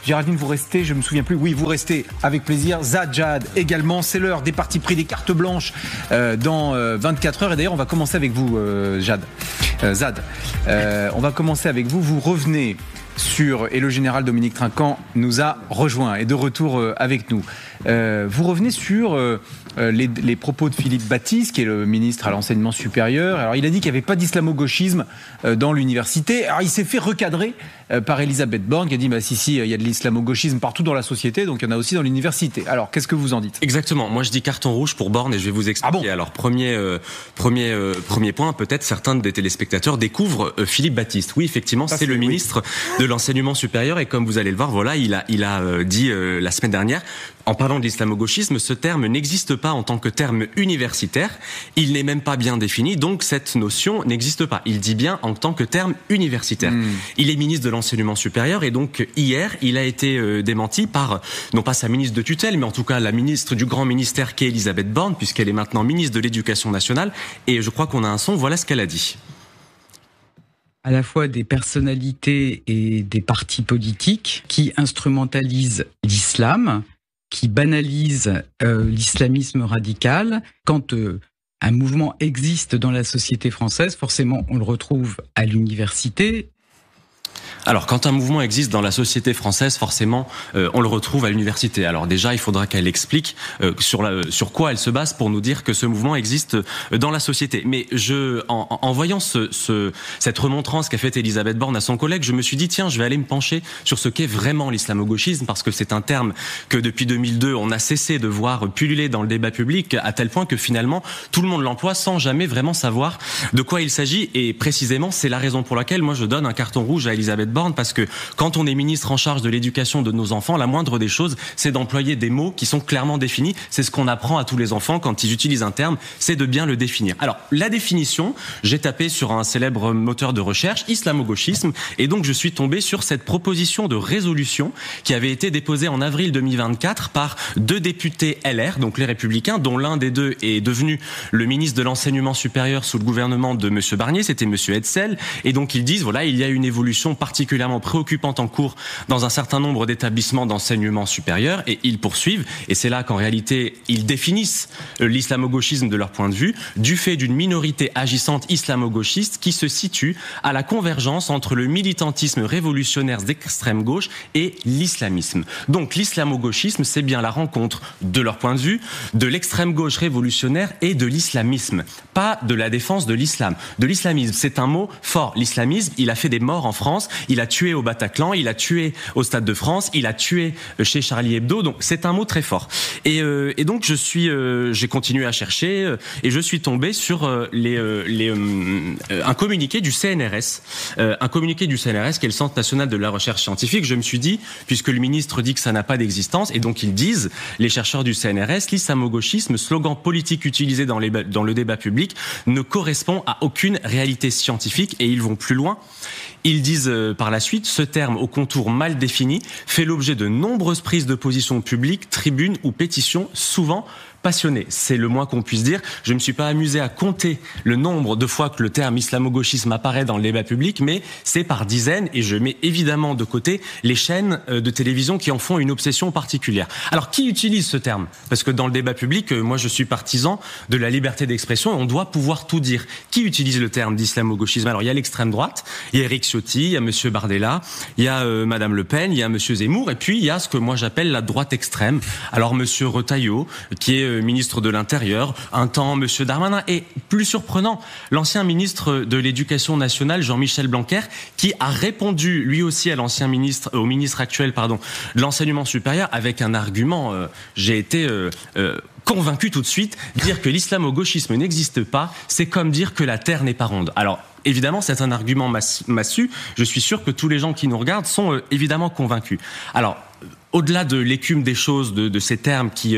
Géraldine, vous restez, je me souviens plus. Oui, vous restez avec plaisir. Zad, Jad également. C'est l'heure des partis pris, des cartes blanches dans 24 heures. Et d'ailleurs, on va commencer avec vous, Zad. On va commencer avec vous. Vous revenez et le général Dominique Trinquant nous a rejoint et de retour avec nous. Vous revenez sur les propos de Philippe Baptiste, qui est le ministre à l'enseignement supérieur. Alors, il a dit qu'il n'y avait pas d'islamo-gauchisme dans l'université. Alors, il s'est fait recadrer par Elisabeth Borne, qui a dit si, il y a de l'islamo-gauchisme partout dans la société, donc il y en a aussi dans l'université. Alors, qu'est-ce que vous en dites ? Exactement. Moi, je dis carton rouge pour Borne et je vais vous expliquer. Ah bon ? Alors, premier point, peut-être certains des téléspectateurs découvrent Philippe Baptiste. Oui, effectivement, c'est le ministre de l'enseignement supérieur et comme vous allez le voir, voilà, il a dit la semaine dernière, en parlant de l'islamo-gauchisme, ce terme n'existe pas en tant que terme universitaire. Il n'est même pas bien défini, donc cette notion n'existe pas. Il dit bien en tant que terme universitaire. Il est ministre de l'enseignement supérieur et donc hier, il a été démenti par, non pas sa ministre de tutelle, mais en tout cas la ministre du grand ministère qui est Elisabeth Borne, puisqu'elle est maintenant ministre de l'Éducation nationale. Et je crois qu'on a un son, voilà ce qu'elle a dit. À la fois des personnalités et des partis politiques qui instrumentalisent l'islam, qui banalisent l'islamisme radical. Quand un mouvement existe dans la société française, forcément on le retrouve à l'université. Alors, quand un mouvement existe dans la société française, forcément, on le retrouve à l'université. Alors déjà, il faudra qu'elle explique sur quoi elle se base pour nous dire que ce mouvement existe dans la société. Mais en voyant cette remontrance qu'a faite Elisabeth Borne à son collègue, je me suis dit, tiens, je vais aller me pencher sur ce qu'est vraiment l'islamo-gauchisme, parce que c'est un terme que depuis 2002, on a cessé de voir pulluler dans le débat public, à tel point que finalement, tout le monde l'emploie sans jamais vraiment savoir de quoi il s'agit. Et précisément, c'est la raison pour laquelle moi, je donne un carton rouge à Elisabeth Borne, parce que quand on est ministre en charge de l'éducation de nos enfants, la moindre des choses, c'est d'employer des mots qui sont clairement définis. C'est ce qu'on apprend à tous les enfants quand ils utilisent un terme, c'est de bien le définir. Alors, la définition, j'ai tapé sur un célèbre moteur de recherche, islamo-gauchisme, et donc je suis tombé sur cette proposition de résolution qui avait été déposée en avril 2024 par 2 députés LR, donc les Républicains, dont l'un des deux est devenu le ministre de l'enseignement supérieur sous le gouvernement de M. Barnier, c'était M. Hetzel, et donc ils disent, voilà, il y a une évolution particulièrement préoccupante en cours dans un certain nombre d'établissements d'enseignement supérieur, et ils poursuivent, et c'est là qu'en réalité ils définissent l'islamo-gauchisme de leur point de vue, du fait d'une minorité agissante islamo-gauchiste qui se situe à la convergence entre le militantisme révolutionnaire d'extrême gauche et l'islamisme. Donc l'islamo-gauchisme, c'est bien la rencontre, de leur point de vue, de l'extrême gauche révolutionnaire et de l'islamisme, pas de la défense de l'islam. De l'islamisme, c'est un mot fort. L'islamisme, il a fait des morts en France, il a tué au Bataclan, il a tué au Stade de France, il a tué chez Charlie Hebdo, donc c'est un mot très fort. Et donc j'ai continué à chercher et je suis tombé sur un communiqué du CNRS, qui est le Centre national de la recherche scientifique. Je me suis dit, puisque le ministre dit que ça n'a pas d'existence, et donc ils disent, les chercheurs du CNRS, l'islamo-gauchisme, slogan politique utilisé dans le débat public, ne correspond à aucune réalité scientifique, et ils vont plus loin. Ils disent par la suite, ce terme au contour mal défini fait l'objet de nombreuses prises de position publiques, tribunes ou pétitions, souvent passionné. C'est le moins qu'on puisse dire. Je ne me suis pas amusé à compter le nombre de fois que le terme islamo-gauchisme apparaît dans le débat public, mais c'est par dizaines, et je mets évidemment de côté les chaînes de télévision qui en font une obsession particulière. Alors, qui utilise ce terme ? Parce que dans le débat public, moi je suis partisan de la liberté d'expression et on doit pouvoir tout dire. Qui utilise le terme d'islamo-gauchisme ? Alors, il y a l'extrême droite, il y a Éric Ciotti, il y a M. Bardella, il y a Mme Le Pen, il y a M. Zemmour, et puis il y a ce que moi j'appelle la droite extrême. Alors, M. Retailleau, qui est ministre de l'Intérieur, un temps M. Darmanin, et plus surprenant, l'ancien ministre de l'Éducation nationale, Jean-Michel Blanquer, qui a répondu lui aussi au ministre actuel, de l'enseignement supérieur, avec un argument, j'ai été convaincu tout de suite, dire que l'islamo-gauchisme n'existe pas, c'est comme dire que la Terre n'est pas ronde. Alors, évidemment, c'est un argument massu. Je suis sûr que tous les gens qui nous regardent sont évidemment convaincus. Alors, au-delà de l'écume des choses, de ces termes qui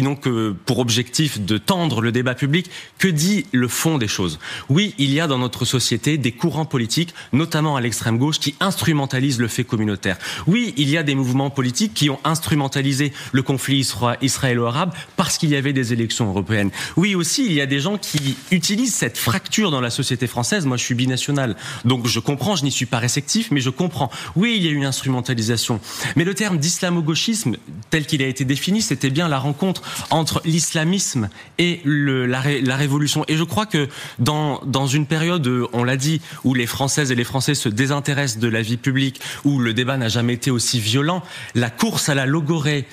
n'ont que pour objectif de tendre le débat public, que dit le fond des choses? Oui, il y a dans notre société des courants politiques, notamment à l'extrême gauche, qui instrumentalisent le fait communautaire. Oui, il y a des mouvements politiques qui ont instrumentalisé le conflit israélo-arabe parce qu'il y avait des élections européennes. Oui, aussi, il y a des gens qui utilisent cette fracture dans la société française. Moi, je suis binational, donc je comprends, je n'y suis pas réceptif, mais je comprends. Oui, il y a une instrumentalisation. Mais le terme d'islamo-gauchisme, tel qu'il a été défini, c'était bien la rencontre entre l'islamisme et la révolution. Et je crois que dans une période, on l'a dit, où les Françaises et les Français se désintéressent de la vie publique, où le débat n'a jamais été aussi violent, la course à la logorrhée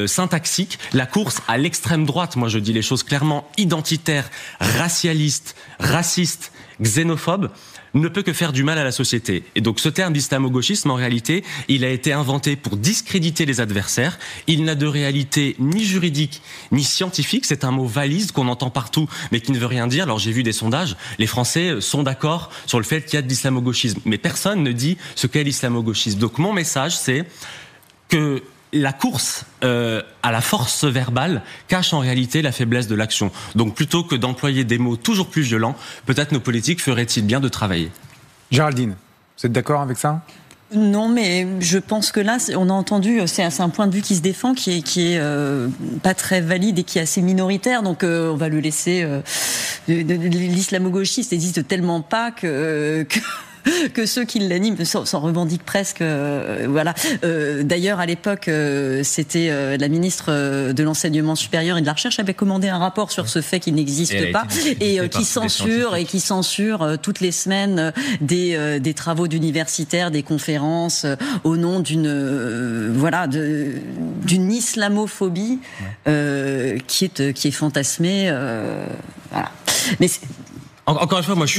syntaxique, la course à l'extrême droite, moi je dis les choses clairement, identitaire, racialiste, raciste, xénophobe, ne peut que faire du mal à la société. Et donc ce terme d'islamo-gauchisme, en réalité, il a été inventé pour discréditer les adversaires. Il n'a de réalité ni juridique, ni scientifique. C'est un mot valise qu'on entend partout, mais qui ne veut rien dire. Alors j'ai vu des sondages, les Français sont d'accord sur le fait qu'il y a de l'islamo-gauchisme. Mais personne ne dit ce qu'est l'islamo-gauchisme. Donc mon message, c'est que la course à la force verbale cache en réalité la faiblesse de l'action. Donc plutôt que d'employer des mots toujours plus violents, peut-être nos politiques feraient-ils bien de travailler. Géraldine, vous êtes d'accord avec ça ? Non, mais je pense que là, on a entendu, c'est un point de vue qui se défend, qui est pas très valide et qui est assez minoritaire. Donc, on va le laisser. L'islamo-gauchiste n'existe tellement pas que ceux qui l'animent s'en revendiquent presque. Voilà. D'ailleurs, à l'époque, c'était la ministre de l'enseignement supérieur et de la recherche avait commandé un rapport sur ce fait qu'il n'existe pas et qui censure toutes les semaines des travaux d'universitaires, des conférences au nom d'une islamophobie qui est fantasmée. Voilà. Mais encore une fois, moi, je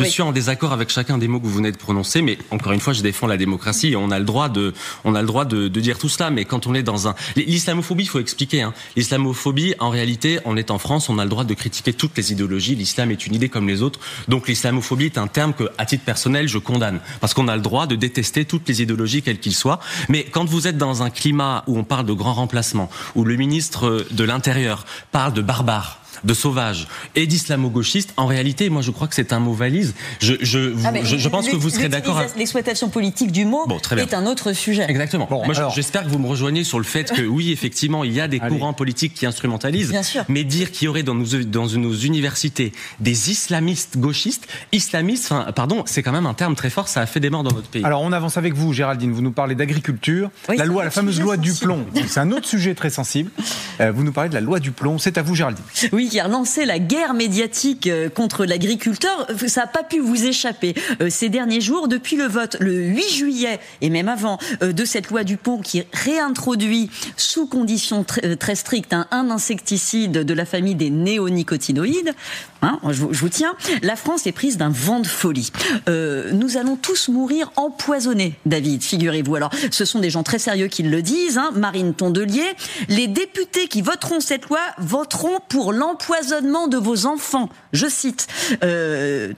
suis en désaccord avec chacun des mots que vous venez de prononcer, mais encore une fois, je défends la démocratie et on a le droit de dire tout cela. Mais quand on est dans l'islamophobie, il faut expliquer, hein. L'islamophobie, en réalité, on est en France, on a le droit de critiquer toutes les idéologies. L'islam est une idée comme les autres. Donc, l'islamophobie est un terme que, à titre personnel, je condamne. Parce qu'on a le droit de détester toutes les idéologies, quelles qu'ils soient. Mais quand vous êtes dans un climat où on parle de grand remplacement, où le ministre de l'Intérieur parle de barbares, de sauvage et d'islamo-gauchiste, en réalité, moi je crois que c'est un mot valise. Je pense que vous serez d'accord. L'exploitation politique du mot est un autre sujet. Exactement. Bon, moi j'espère que vous me rejoignez sur le fait que oui, effectivement, il y a des courants politiques qui instrumentalisent. Bien sûr. Mais dire qu'il y aurait dans nos universités des islamistes gauchistes, c'est quand même un terme très fort, ça a fait des morts dans notre pays. Alors on avance avec vous, Géraldine, vous nous parlez d'agriculture, oui, la fameuse loi du plomb, c'est un autre sujet très sensible. Vous nous parlez de la loi du plomb, c'est à vous, Géraldine. Oui, qui a lancé la guerre médiatique contre l'agriculteur. Ça n'a pas pu vous échapper ces derniers jours, depuis le vote le 8 juillet et même avant de cette loi du plomb qui réintroduit sous conditions très strictes un insecticide de la famille des néonicotinoïdes. Je vous tiens. La France est prise d'un vent de folie. Nous allons tous mourir empoisonnés, David, figurez-vous. Alors, ce sont des gens très sérieux qui le disent. Marine Tondelier, les députés qui voteront cette loi voteront pour l'empoisonnement de vos enfants. Je cite,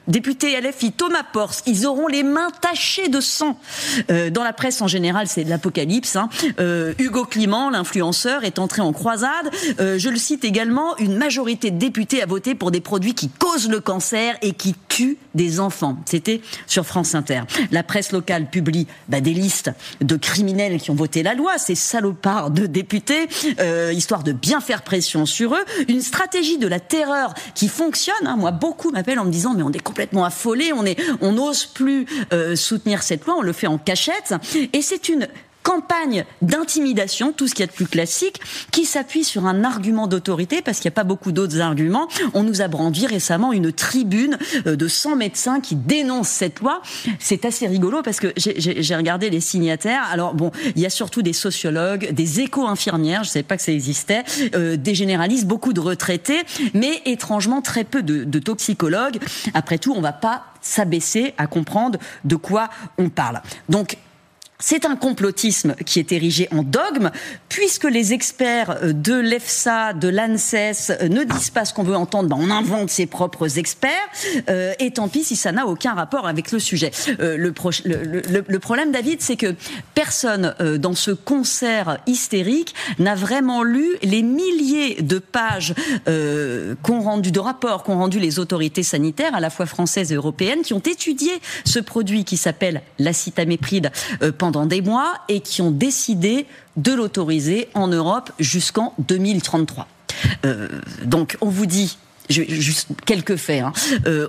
député LFI Thomas Porce, ils auront les mains tachées de sang. Dans la presse en général, c'est de l'apocalypse. Hugo Clément, l'influenceur, est entré en croisade. Je le cite également, une majorité de députés a voté pour des produits qui causent le cancer et qui tuent des enfants. C'était sur France Inter. La presse locale publie des listes de criminels qui ont voté la loi, ces salopards de députés, histoire de bien faire pression sur eux. Une stratégie de la terreur qui fonctionne. Moi, beaucoup m'appellent en me disant mais on est complètement affolés, on n'ose plus soutenir cette loi, on le fait en cachette. Et c'est une campagne d'intimidation, tout ce qu'il y a de plus classique, qui s'appuie sur un argument d'autorité, parce qu'il n'y a pas beaucoup d'autres arguments. On nous a brandi récemment une tribune de 100 médecins qui dénoncent cette loi. C'est assez rigolo, parce que j'ai regardé les signataires. Alors bon, il y a surtout des sociologues, des éco-infirmières, je ne savais pas que ça existait, des généralistes, beaucoup de retraités, mais étrangement très peu de toxicologues. Après tout, on ne va pas s'abaisser à comprendre de quoi on parle. Donc, C'est un complotisme qui est érigé en dogme, puisque les experts de l'EFSA, de l'ANSES ne disent pas ce qu'on veut entendre, on invente ses propres experts, et tant pis si ça n'a aucun rapport avec le sujet. Le problème, David, c'est que personne dans ce concert hystérique n'a vraiment lu les milliers de pages de rapports qu'ont rendu les autorités sanitaires, à la fois françaises et européennes, qui ont étudié ce produit qui s'appelle l'acétamipride pendant des mois et qui ont décidé de l'autoriser en Europe jusqu'en 2033. Donc on vous dit, juste quelques faits,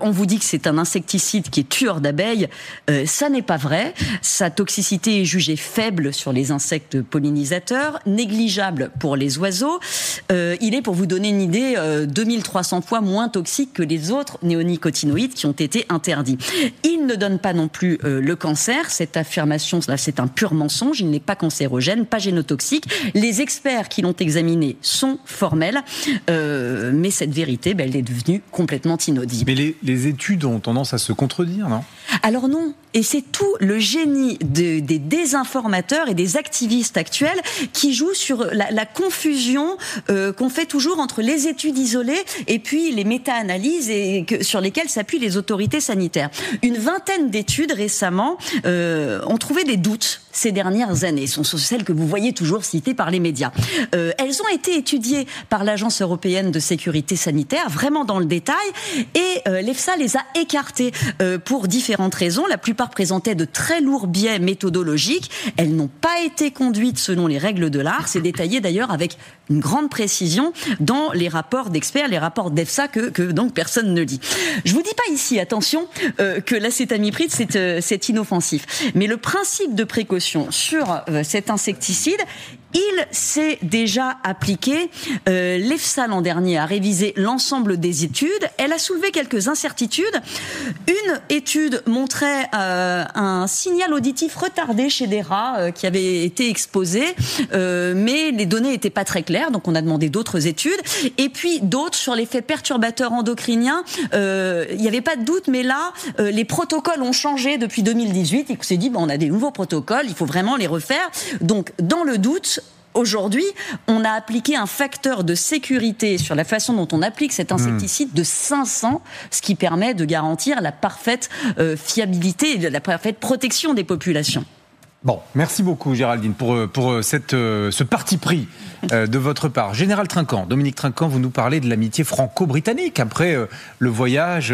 on vous dit que c'est un insecticide qui est tueur d'abeilles, ça n'est pas vrai. Sa toxicité est jugée faible sur les insectes pollinisateurs, négligeable pour les oiseaux. Il est, pour vous donner une idée, 2300 fois moins toxique que les autres néonicotinoïdes qui ont été interdits. Il ne donne pas non plus le cancer. Cette affirmation, là, c'est un pur mensonge. Il n'est pas cancérogène, pas génotoxique. Les experts qui l'ont examiné sont formels, mais cette vérité, elle est devenue complètement inaudible. Mais les études ont tendance à se contredire, non ? Alors non, et c'est tout le génie des désinformateurs et des activistes actuels qui jouent sur la confusion qu'on fait toujours entre les études isolées et puis les méta-analyses sur lesquelles s'appuient les autorités sanitaires. Une vingtaine d'études récemment ont trouvé des doutes ces dernières années. Ce sont celles que vous voyez toujours citées par les médias. Elles ont été étudiées par l'Agence européenne de sécurité sanitaire, vraiment dans le détail, et l'EFSA les a écartées pour différentes raisons. La plupart présentaient de très lourds biais méthodologiques. Elles n'ont pas été conduites selon les règles de l'art. C'est détaillé d'ailleurs avec une grande précision dans les rapports d'experts, les rapports d'EFSA que donc personne ne lit. Je vous dis pas ici, attention, que l'acétamipride c'est inoffensif. Mais le principe de précaution sur cet insecticide, il s'est déjà appliqué. L'EFSA l'an dernier a révisé l'ensemble des études. Elle a soulevé quelques incertitudes. Une étude montrait un signal auditif retardé chez des rats qui avaient été exposés, mais les données n'étaient pas très claires, donc on a demandé d'autres études. Et puis d'autres sur l'effet perturbateur endocrinien. Il n'y avait pas de doute, mais là, les protocoles ont changé depuis 2018. On s'est dit, on a des nouveaux protocoles, il faut vraiment les refaire. Donc, dans le doute, aujourd'hui, on a appliqué un facteur de sécurité sur la façon dont on applique cet insecticide de 500, ce qui permet de garantir la parfaite fiabilité et la parfaite protection des populations. Bon, merci beaucoup Géraldine pour ce parti pris de votre part. Général Trinquant, Dominique Trinquant, vous nous parlez de l'amitié franco-britannique après le voyage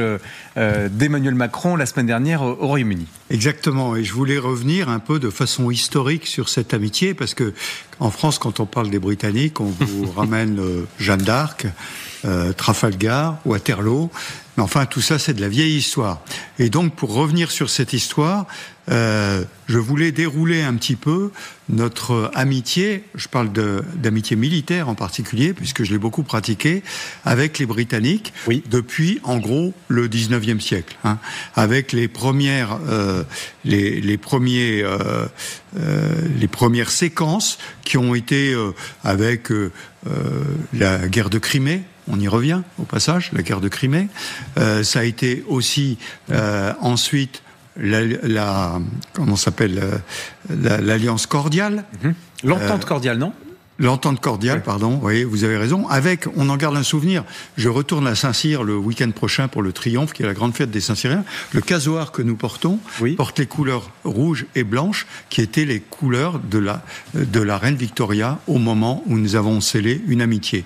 d'Emmanuel Macron la semaine dernière au Royaume-Uni. Exactement, et je voulais revenir un peu de façon historique sur cette amitié, parce que en France, quand on parle des Britanniques, on vous ramène Jeanne d'Arc, Trafalgar, Waterloo, mais enfin tout ça c'est de la vieille histoire. Et donc pour revenir sur cette histoire, je voulais dérouler un petit peu notre amitié, je parle d'amitié militaire en particulier, puisque je l'ai beaucoup pratiquée, avec les Britanniques, oui, depuis en gros le 19e siècle, avec les premières séquences qui ont été avec la guerre de Crimée. On y revient au passage, la guerre de Crimée. Ça a été aussi ensuite l'alliance cordiale. L'entente cordiale, non ? L'entente cordiale, pardon, oui, vous avez raison. Avec, on en garde un souvenir, je retourne à Saint-Cyr le week-end prochain pour le Triomphe, qui est la grande fête des Saint-Cyriens. Le casoar que nous portons porte les couleurs rouges et blanches, qui étaient les couleurs de la reine Victoria au moment où nous avons scellé une amitié.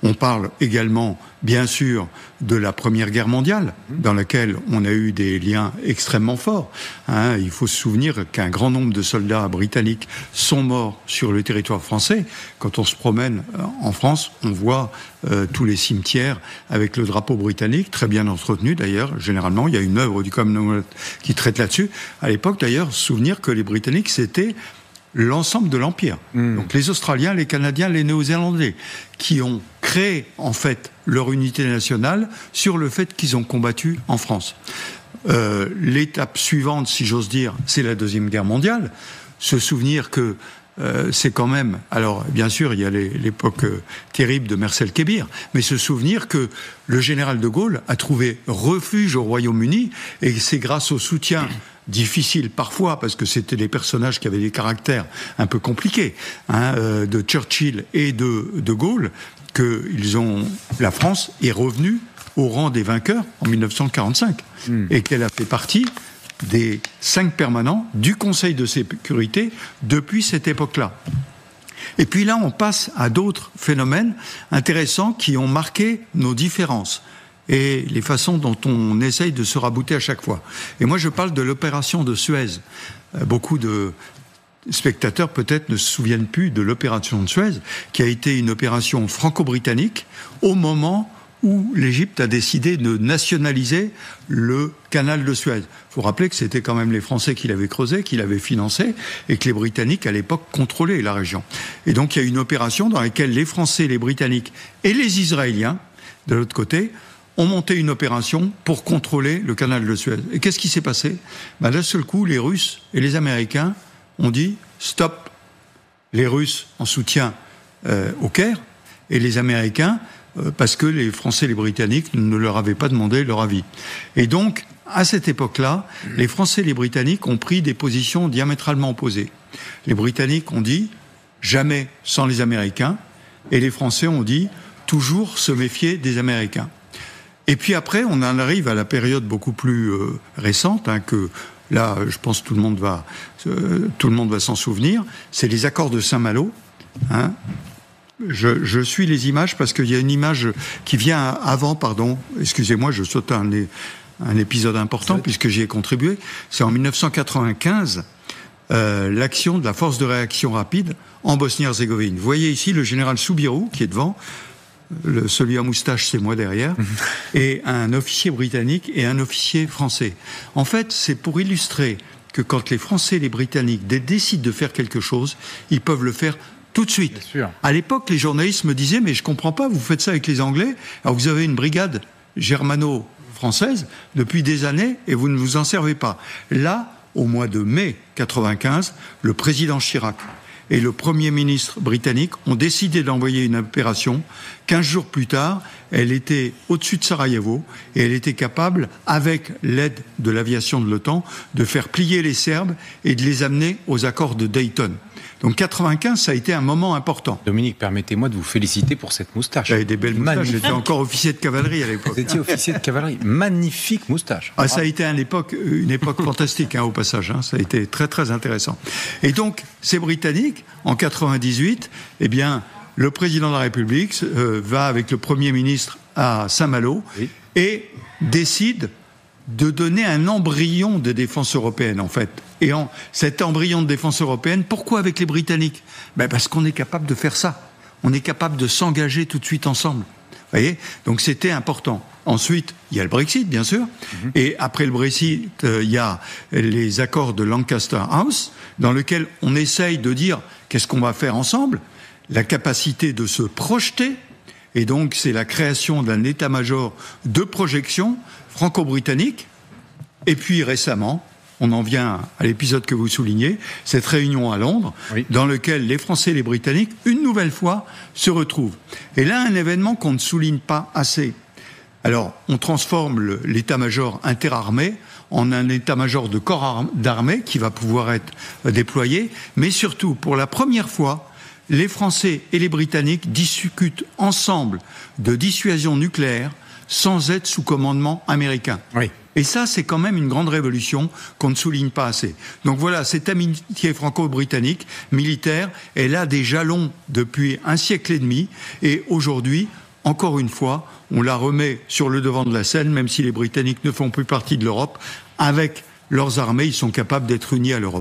On parle également, bien sûr, de la Première Guerre mondiale, dans laquelle on a eu des liens extrêmement forts. Il faut se souvenir qu'un grand nombre de soldats britanniques sont morts sur le territoire français. Quand on se promène en France, on voit tous les cimetières avec le drapeau britannique, très bien entretenu d'ailleurs. Généralement, il y a une œuvre du Commonwealth qui traite là-dessus. À l'époque, d'ailleurs, se souvenir que les Britanniques, c'était l'ensemble de l'Empire. Donc les Australiens, les Canadiens, les Néo-Zélandais, qui ont créé en fait leur unité nationale sur le fait qu'ils ont combattu en France. L'étape suivante, si j'ose dire, c'est la Deuxième Guerre mondiale. Se souvenir que c'est quand même... Alors, bien sûr, il y a l'époque terrible de Marcel Kébir, mais se souvenir que le général de Gaulle a trouvé refuge au Royaume-Uni, et c'est grâce au soutien difficile parfois, parce que c'était des personnages qui avaient des caractères un peu compliqués, de Churchill et de Gaulle, que la France est revenue au rang des vainqueurs en 1945, et qu'elle a fait partie des 5 permanents du Conseil de sécurité depuis cette époque-là. Et puis là, on passe à d'autres phénomènes intéressants qui ont marqué nos différences et les façons dont on essaye de se rabouter à chaque fois. Et moi, je parle de l'opération de Suez. Beaucoup de spectateurs peut-être ne se souviennent plus de l'opération de Suez, qui a été une opération franco-britannique au moment où l'Égypte a décidé de nationaliser le canal de Suez. Il faut rappeler que c'était quand même les Français qui l'avaient creusé, qui l'avaient financé, et que les Britanniques, à l'époque, contrôlaient la région. Et donc, il y a une opération dans laquelle les Français, les Britanniques et les Israéliens, de l'autre côté, ont monté une opération pour contrôler le canal de Suez. Et qu'est-ce qui s'est passé ? D'un seul coup, les Russes et les Américains ont dit « stop ». Les Russes en soutien au Caire, et les Américains parce que les Français et les Britanniques ne leur avaient pas demandé leur avis. Et donc, à cette époque-là, les Français et les Britanniques ont pris des positions diamétralement opposées. Les Britanniques ont dit « jamais sans les Américains », et les Français ont dit « toujours se méfier des Américains ». Et puis après, on en arrive à la période beaucoup plus récente, que là, je pense que tout le monde va s'en souvenir, c'est les accords de Saint-Malo, Je suis les images parce qu'il y a une image qui vient avant, pardon, excusez-moi, je saute un épisode important puisque j'y ai contribué. C'est en 1995, l'action de la force de réaction rapide en Bosnie-Herzégovine. Vous voyez ici le général Soubirou qui est devant, celui à moustache c'est moi derrière, et un officier britannique et un officier français. En fait, c'est pour illustrer que quand les Français et les Britanniques décident de faire quelque chose, ils peuvent le faire tout de suite. À l'époque, les journalistes me disaient « mais je comprends pas, vous faites ça avec les Anglais, alors vous avez une brigade germano-française depuis des années et vous ne vous en servez pas ». Là, au mois de mai 1995, le président Chirac et le Premier ministre britannique ont décidé d'envoyer une opération. 15 jours plus tard, elle était au-dessus de Sarajevo et elle était capable, avec l'aide de l'aviation de l'OTAN, de faire plier les Serbes et de les amener aux accords de Dayton. Donc 95, ça a été un moment important. Émeric, permettez-moi de vous féliciter pour cette moustache. J'avais des belles moustaches, j'étais encore officier de cavalerie à l'époque. Vous étiez officier de cavalerie, magnifique moustache. Ça a été une époque fantastique au passage, ça a été très très intéressant. Et donc, ces Britanniques, en 98, le président de la République va avec le Premier ministre à Saint-Malo et décide de donner un embryon de défense européenne, en fait. Et cet embryon de défense européenne, pourquoi avec les Britanniques ? Parce qu'on est capable de faire ça. On est capable de s'engager tout de suite ensemble. Vous voyez ? Donc c'était important. Ensuite, il y a le Brexit, bien sûr. Et après le Brexit, il y a les accords de Lancaster House, dans lesquels on essaye de dire qu'est-ce qu'on va faire ensemble, la capacité de se projeter. Et donc, c'est la création d'un état-major de projection franco-britannique. Et puis, récemment, on en vient à l'épisode que vous soulignez, cette réunion à Londres, dans laquelle les Français et les Britanniques, une nouvelle fois, se retrouvent. Et là, un événement qu'on ne souligne pas assez. Alors, on transforme l'état-major interarmé en un état-major de corps d'armée qui va pouvoir être déployé, mais surtout, pour la première fois, les Français et les Britanniques discutent ensemble de dissuasion nucléaire sans être sous commandement américain. Et ça, c'est quand même une grande révolution qu'on ne souligne pas assez. Donc voilà, cette amitié franco-britannique militaire, elle a des jalons depuis un siècle et demi. Et aujourd'hui, encore une fois, on la remet sur le devant de la scène, même si les Britanniques ne font plus partie de l'Europe. Avec leurs armées, ils sont capables d'être unis à l'Europe.